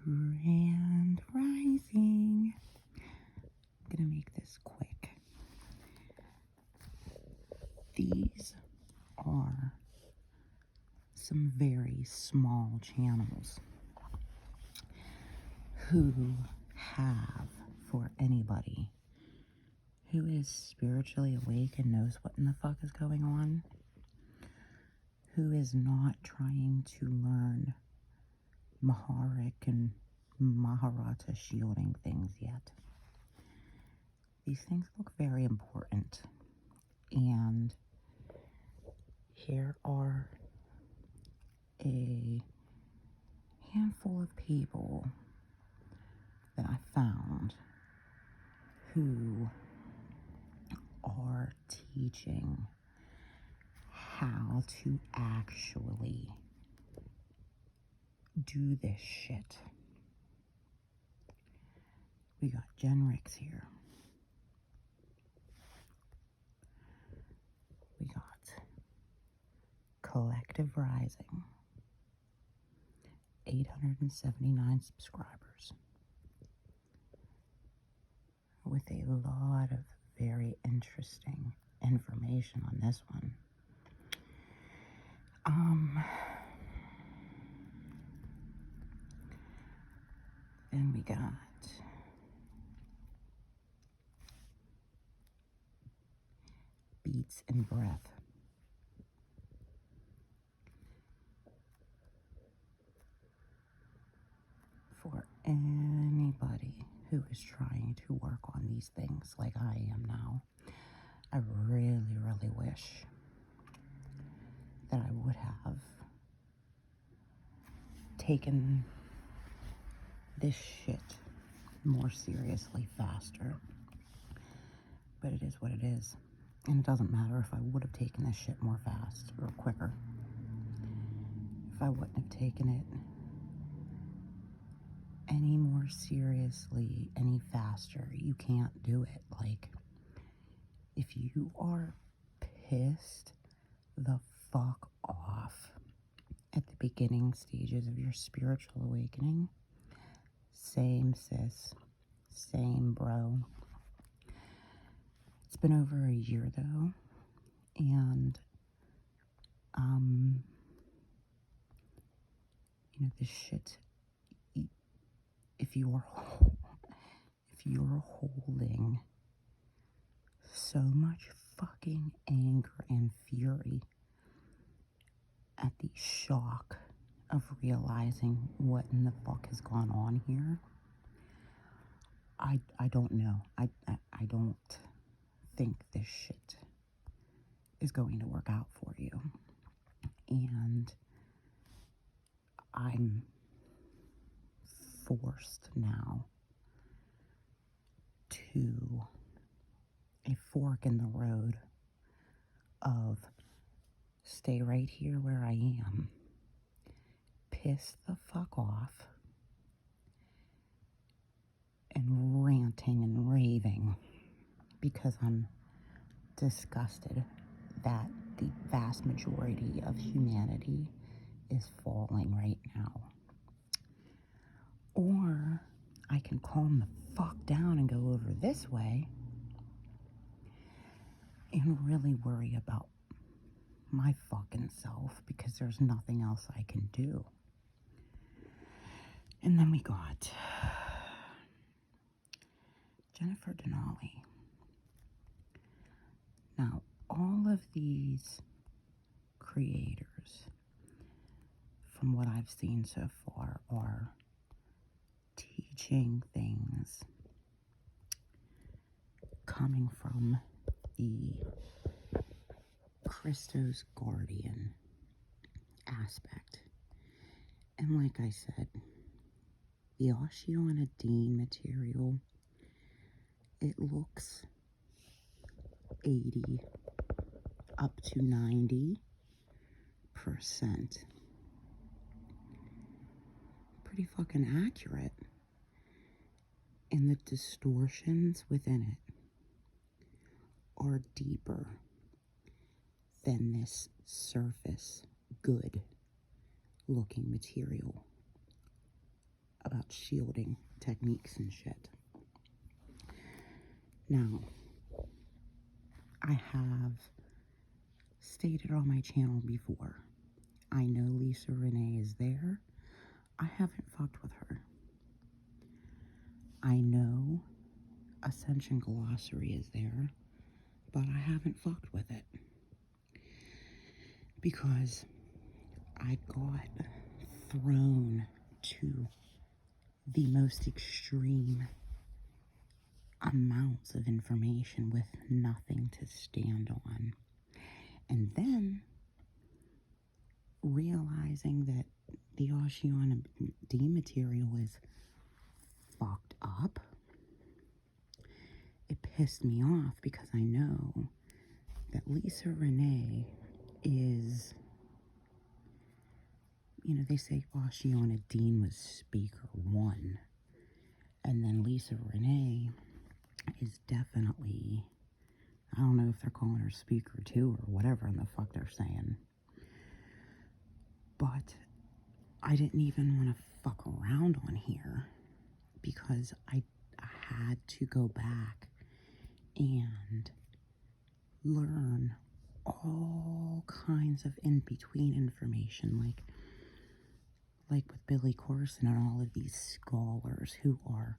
Grand Rising. I'm gonna make this quick. These are some very small channels who have, for anybody who is spiritually awake and knows what in the fuck is going on, who is not trying to learn Maharic and Maharaja shielding things yet. These things look very important. And here are a handful of people that I found who are teaching how to actually do this shit. We got Genrix here. We got Collective Rising. 879 subscribers. With a lot of very interesting information on this one. Then we got Beats and Breath. For anybody who is trying to work on these things like I am now, I really, really wish that I would have taken this shit more seriously faster. But it is what it is. And it doesn't matter if I would have taken this shit more fast or quicker. If I wouldn't have taken it any more seriously, any faster, you can't do it. Like, if you are pissed the fuck off at the beginning stages of your spiritual awakening, same sis, same bro. It's been over a year though, and you know, this shit, if you're holding so much fucking anger and fury at the shock of realizing what in the fuck has gone on here, I don't know. I don't think this shit is going to work out for you. And I'm forced now to a fork in the road of stay right here where I am, piss the fuck off, and ranting and raving because I'm disgusted that the vast majority of humanity is falling right now. Or I can calm the fuck down and go over this way and really worry about my fucking self because there's nothing else I can do. And then we got Jennifer Denali. Now, all of these creators, from what I've seen so far, are teaching things coming from the Christos Guardian aspect. And like I said, the Oceana Dean material, it looks 80 up to 90%. Pretty fucking accurate. And the distortions within it are deeper than this surface good looking material about shielding techniques and shit. Now, I have stated on my channel before, I know Lisa Renee is there. I haven't fucked with her. I know Ascension Glossary is there, but I haven't fucked with it. Because I got thrown to the most extreme amounts of information with nothing to stand on. And then realizing that the Oceana D material is fucked up, it pissed me off because I know that Lisa Renee is, you know, they say Oceana Dean was speaker 1. And then Lisa Renee is definitely, I don't know if they're calling her speaker 2 or whatever in the fuck they're saying. But I didn't even want to fuck around on here because I had to go back and learn all kinds of in-between information, like with Billy Corson and all of these scholars who are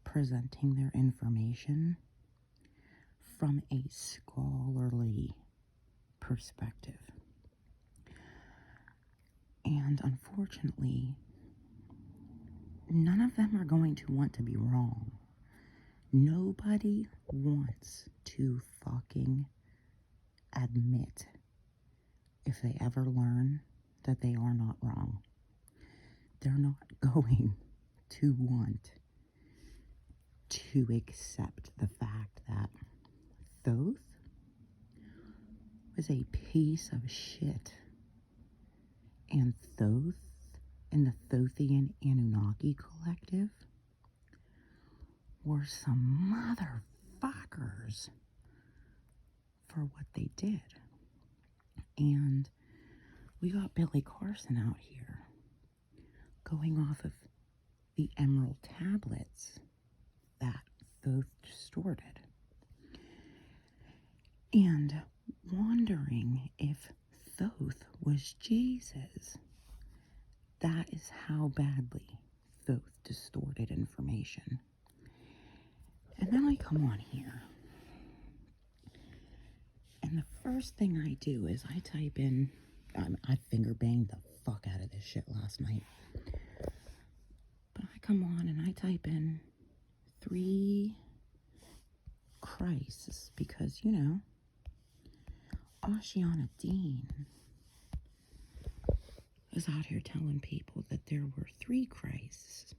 presenting their information from a scholarly perspective. And unfortunately, none of them are going to want to be wrong. Nobody wants to fucking admit if they ever learn that they are not wrong. They're not going to want to accept the fact that Thoth was a piece of shit. And Thoth and the Thothian Anunnaki collective were some motherfuckers for what they did. And we got Billy Carson out here going off of the emerald tablets that Thoth distorted and wondering if Thoth was Jesus. That is how badly Thoth distorted information. And then I come on here, and the first thing I do is I type in, I finger banged the fuck out of this shit last night, but I come on and I type in 3 Christs because, you know, Oceana Dean is out here telling people that there were 3 Christs.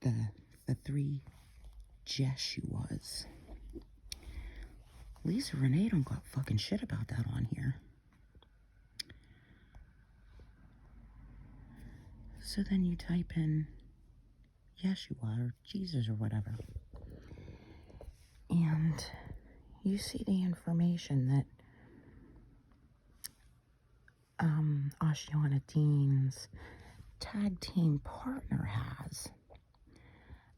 The 3 Jeshuas. Lisa Renee don't got fucking shit about that on here. So then you type in Yeshua or Jesus or whatever, and you see the information that Oceana Dean's tag team partner has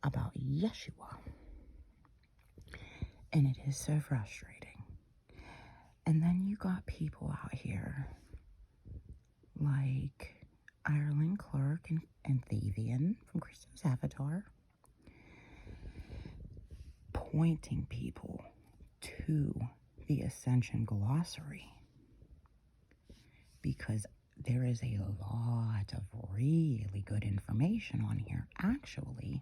about Yeshua. And it is so frustrating. And then you got people out here like Ireland Clark and Thavian from Christo's Avatar pointing people to the Ascension Glossary because there is a lot of really good information on here, actually.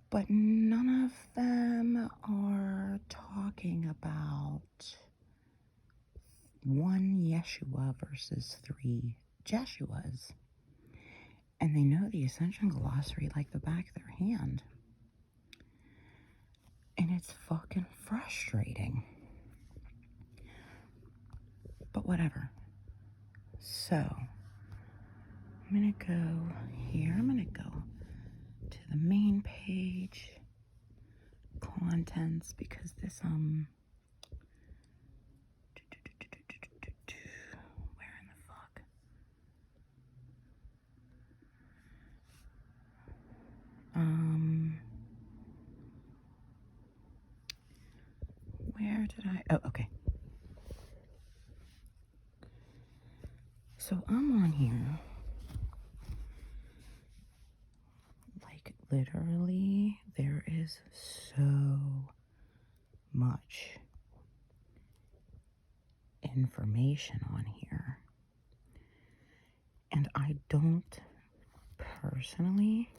But none of them are talking about 1 Yeshua versus 3 Jeshuas. And they know the Ascension Glossary like the back of their hand. And it's fucking frustrating. But whatever. So, I'm gonna go here. I'm gonna go to the main page, contents, because this, where in the fuck? did I? Oh, okay. So I'm on here. Like, literally, there is so much information on here. And I don't personally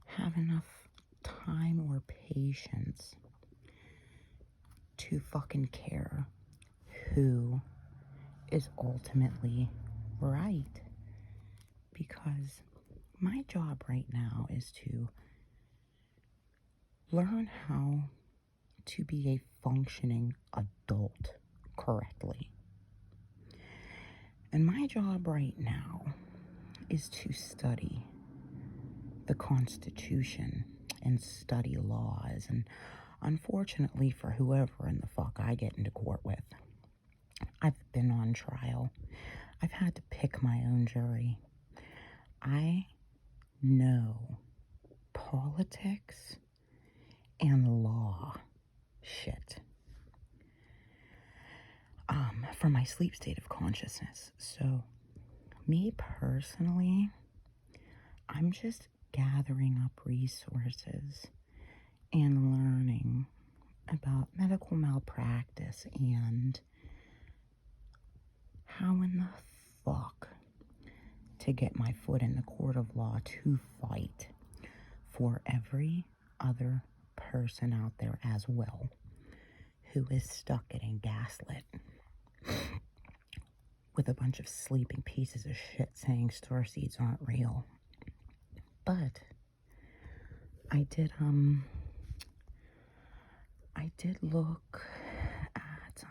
have enough time or patience to fucking care who is ultimately right. Because my job right now is to learn how to be a functioning adult correctly. And my job right now is to study the Constitution and study laws. And unfortunately for whoever in the fuck I get into court with, I've been on trial. I've had to pick my own jury. I know politics and law shit from my sleep state of consciousness. So me personally, I'm just gathering up resources and learning about medical malpractice and how in the fuck to get my foot in the court of law to fight for every other person out there as well who is stuck getting gaslit with a bunch of sleeping pieces of shit saying starseeds aren't real. But I did look at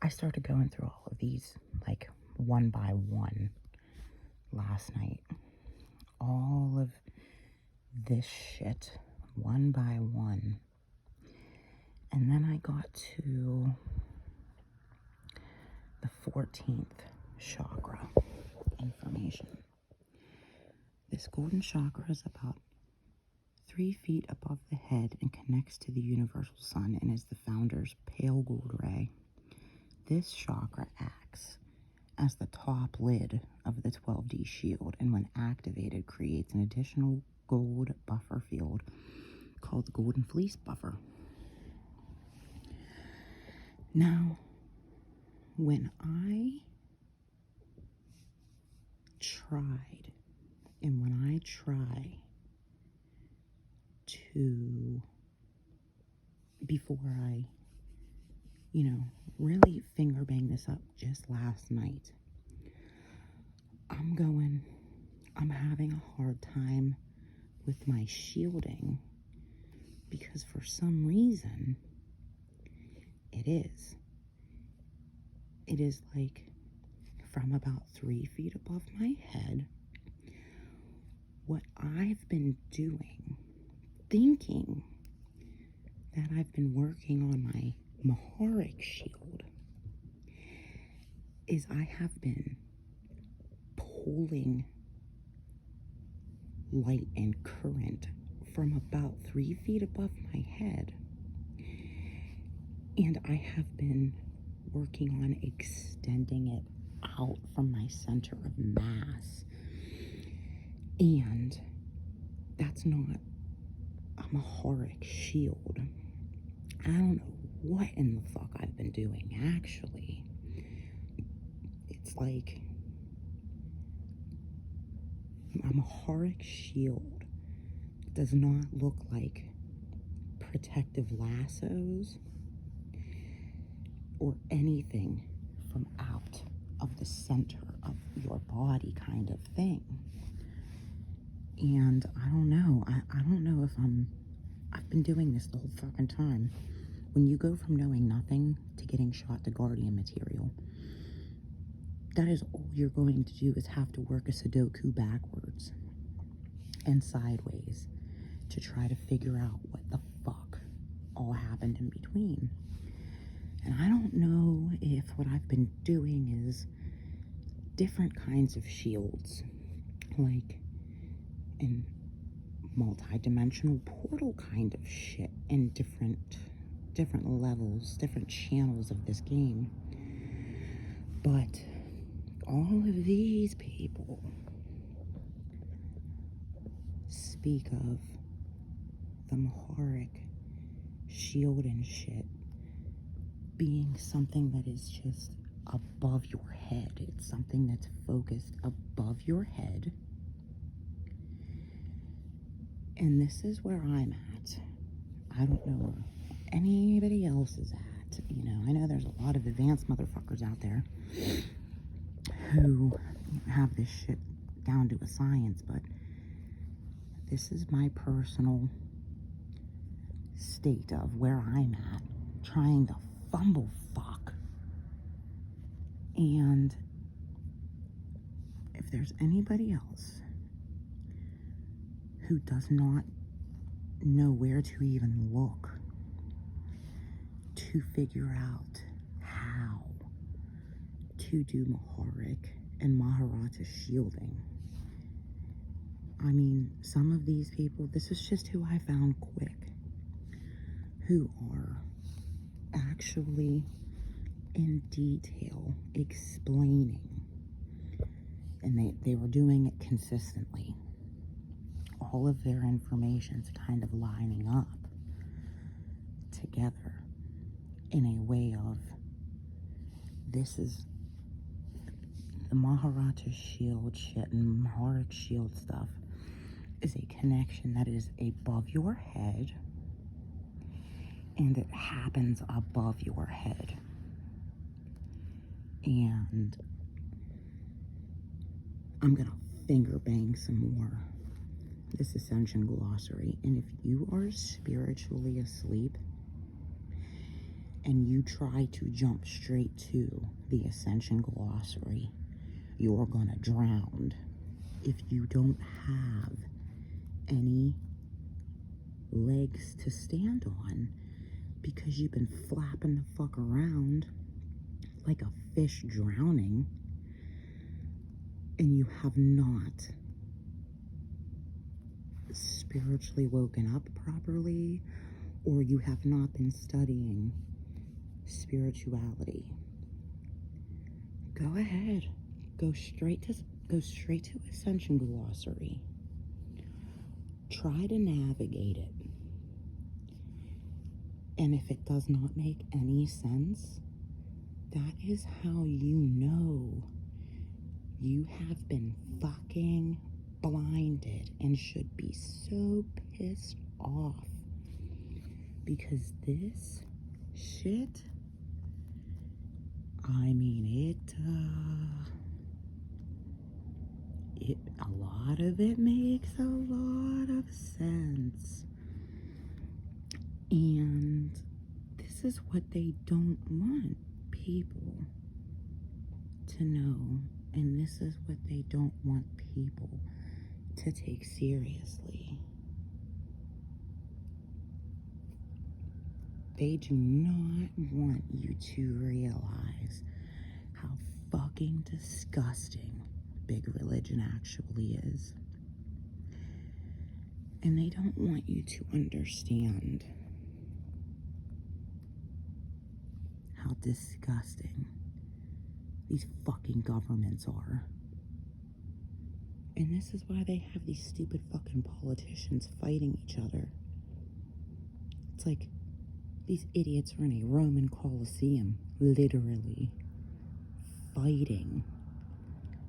I started going through all of these like one by one last night. All of this shit one by one. And then I got to the 14th chakra information. This golden chakra is about 3 feet above the head and connects to the universal sun and is the founder's pale gold ray. This chakra acts as the top lid of the 12D shield, and when activated creates an additional gold buffer field called the Golden Fleece Buffer. Now, when I tried, and when I try to, before I, really finger bang this up just last night, I'm having a hard time with my shielding because for some reason, it is like from about 3 feet above my head. What I've been doing, thinking that I've been working on my Maharic shield, is I have been pulling light and current from about 3 feet above my head. And I have been working on extending it out from my center of mass. And that's not a Maharic shield. I don't know what in the fuck I've been doing, actually. It's like a Maharic shield does not look like protective lassos or anything from out of the center of your body kind of thing. And I don't know. I don't know if I've been doing this the whole fucking time. When you go from knowing nothing to getting shot to Guardian material, that is all you're going to do is have to work a Sudoku backwards and sideways to try to figure out what the fuck all happened in between. And I don't know if what I've been doing is different kinds of shields, like in multi-dimensional portal kind of shit in different levels, different channels of this game. But all of these people speak of the Maharic shield and shit being something that is just above your head. It's something that's focused above your head. And this is where I'm at. I don't know where anybody else is at. You know, I know there's a lot of advanced motherfuckers out there who have this shit down to a science, but this is my personal state of where I'm at, trying to fumble fuck. And if there's anybody else who does not know where to even look to figure out how to do Maharic and Maharaja shielding, I mean, some of these people, this is just who I found quick, who are actually in detail explaining, and they were doing it consistently. All of their information's kind of lining up together in a way of, this is the Maharaja shield shit and Maharic shield stuff is a connection that is above your head, and it happens above your head. And I'm gonna finger bang some more this Ascension Glossary. And if you are spiritually asleep and you try to jump straight to the Ascension Glossary, you're gonna drown if you don't have any legs to stand on, because you've been flapping the fuck around like a fish drowning, and you have not spiritually woken up properly, or you have not been studying spirituality. Go ahead, go straight to Ascension Glossary. Try to navigate it. And if it does not make any sense, that is how you know you have been fucking blinded and should be so pissed off, because this shit, I mean, a lot of it makes a lot of sense. And this is what they don't want people to know. And this is what they don't want people to take seriously. They do not want you to realize how fucking disgusting big religion actually is. And they don't want you to understand how disgusting these fucking governments are. And this is why they have these stupid fucking politicians fighting each other. It's like these idiots are in a Roman Colosseum, literally fighting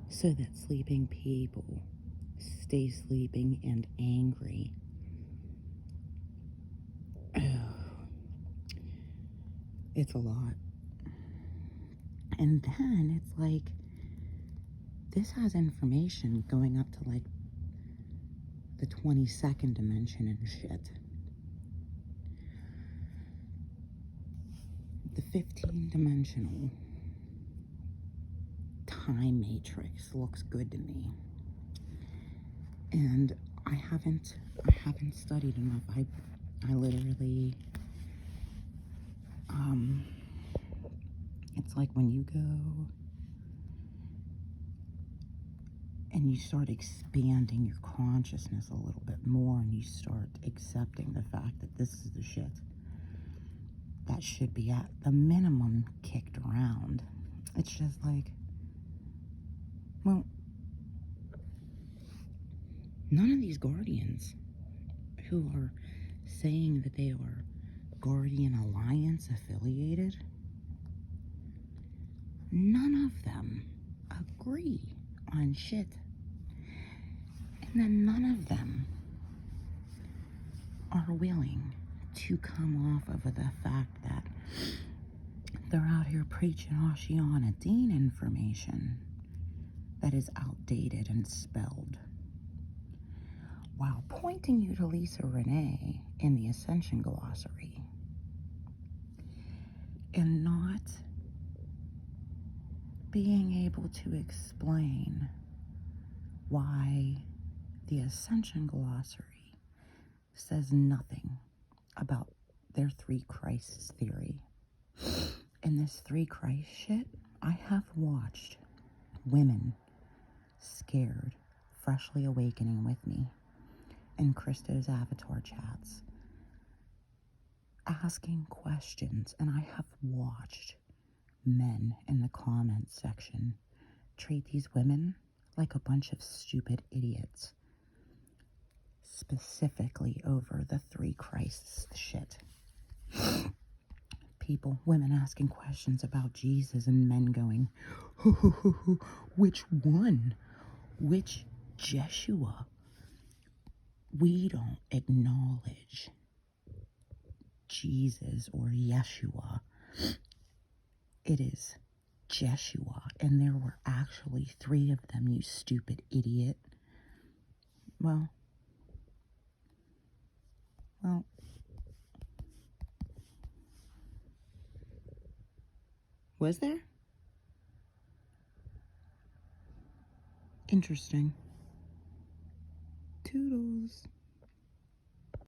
so that sleeping people stay sleeping and angry. It's a lot. And then it's like, this has information going up to like the 22nd dimension and shit. The 15-dimensional time matrix looks good to me. And I haven't studied enough. I literally, it's like when you go And you start expanding your consciousness a little bit more, and you start accepting the fact that this is the shit that should be at the minimum kicked around. It's just like, well, none of these guardians who are saying that they are Guardian Alliance affiliated, none of them agree on shit. And then none of them are willing to come off of the fact that they're out here preaching Oceana Dean information that is outdated and spelled, while pointing you to Lisa Renee in the Ascension Glossary, and not being able to explain why the Ascension Glossary says nothing about their three Christs theory. In this three Christ shit, I have watched women scared, freshly awakening with me in Christo's avatar chats, asking questions, and I have watched men in the comments section treat these women like a bunch of stupid idiots, specifically over the three Christs shit. People, women asking questions about Jesus, and men going, which one? Which Jeshua? We don't acknowledge Jesus or Yeshua. It is Jeshua, and there were actually 3 of them, you stupid idiot. Well, was there? Interesting. Toodles.